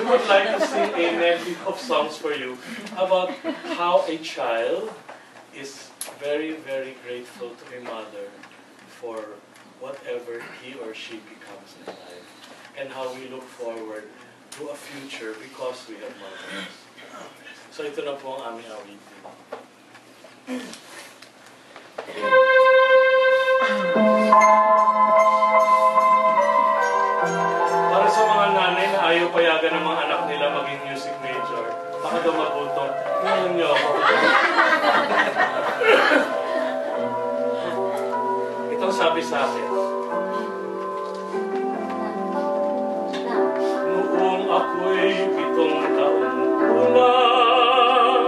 would like to sing a medley of songs for you about how a child is very, very grateful to a mother for whatever he or she becomes in life, and how we look forward to a future because we have mothers. So ito na po ang aming awitin. Para sa mga nanay na ayaw payagan ng mga anak nila maging music major, baka daw magutom, ngayon niyo ako. Itong sabi sa akin, noong ako'y 7 taon ulang,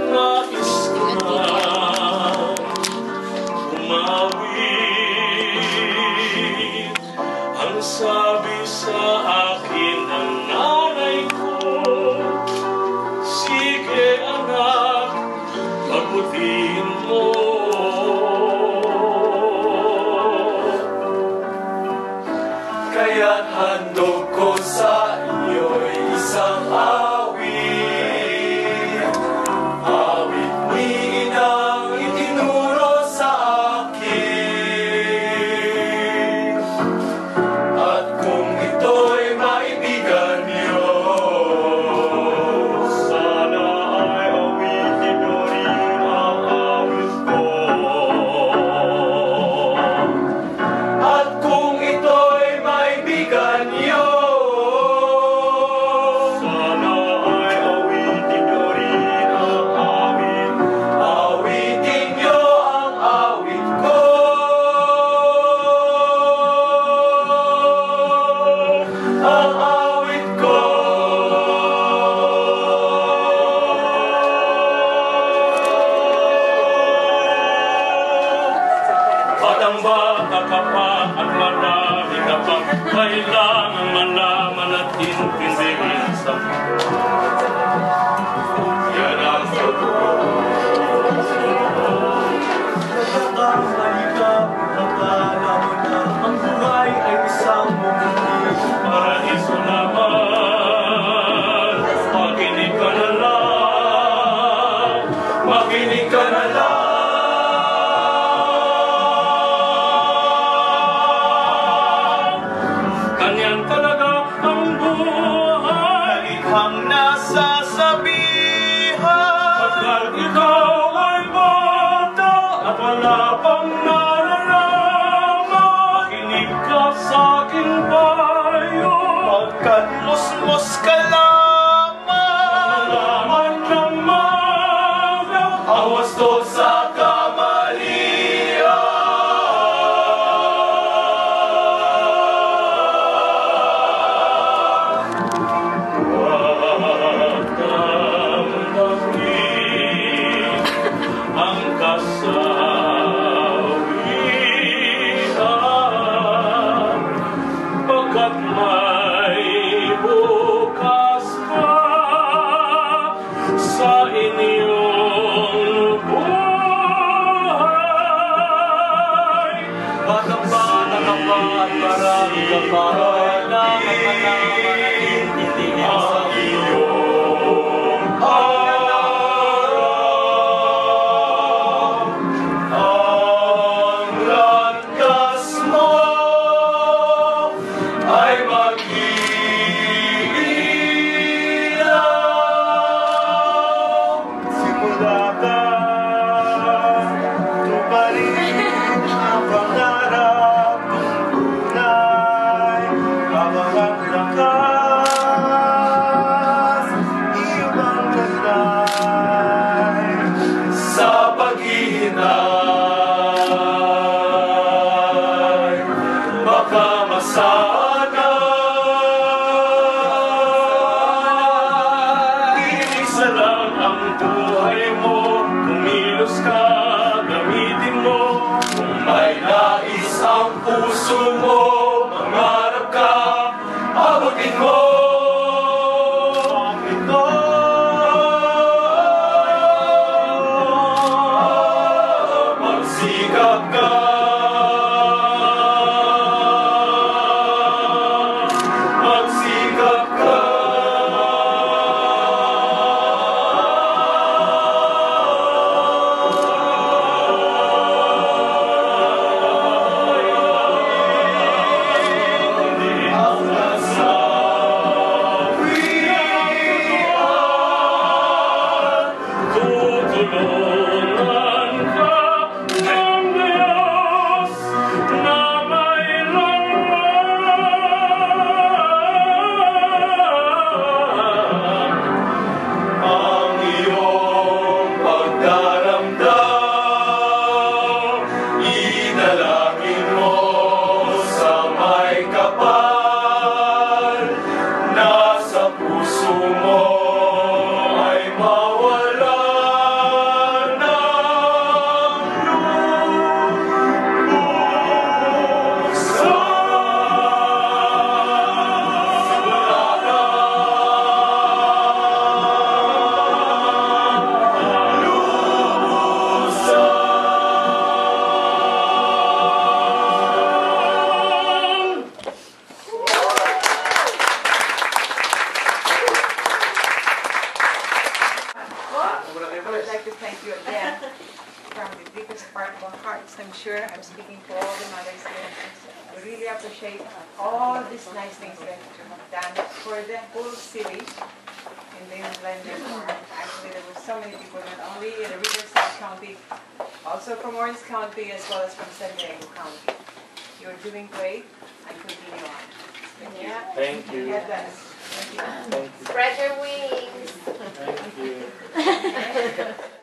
nais ko na umawit. Ang sabi sa akin ng nanay ko, sige anak, pagbutin mo. Kaya't handog ko sa iyo'y isang awit, awit ni inang itinuro sa akin. At kung ito'y maibigan niyo, sana ay awitin niyo rin ang awit ko. At kung ito'y maibigan niyo, sana ay awitin niyo rin ang awit. Awitin niyo ang awit ko. Ang awit ko. Batang bata ka pa at marami ka pa, kailangan malaman at intindihin sa mundo. Yan ang totoo. Nakakahalika, nakakala mo na ang buhay ay isang mundi. Paraiso naman, makinig ka na lang, Makinig ka na lang. ganyan talaga ang buhay. Halikhang nasasabihan. Pagkat ikaw ay bata at wala pang nalalaman, makinig ka sa aking payo. Pagkat musmos ka lamang, Malaman ng mga ang wasto sa kamalian. Huwag damdamin ang kasawian, pagkat may bukas pa sa inyong buhay. Batang bata ka pa at marami ka pa, kailangan malaman at intindihin sa iyong harap. Ang landas mo ay mag-iilaw. Simula ka, tuparin ang pangarap ng tunay. Habang ang lakas, iyong ang ganda'y sa paghihinay. Baka masanay, Isa lang ang buhay mo, kumilos ka, gamitin mo. kung may nais ang puso mo, mangarap ka, abutin mo. Ito, magsikap ka. Magsikap ka. nasa puso mo ay mawala ng I would like to thank you again from the deepest part of our hearts. I'm sure I'm speaking for all the mothers here. I really appreciate all these nice things that you have done for the whole city in the Inland Farm. Actually, there were so many people, not only in the Riverside County, also from Orange County, as well as from San Diego County. You're doing great, and continue on. Thank you. Thank you. God bless. Thank you. Thank you. Spread your wings. Thank you.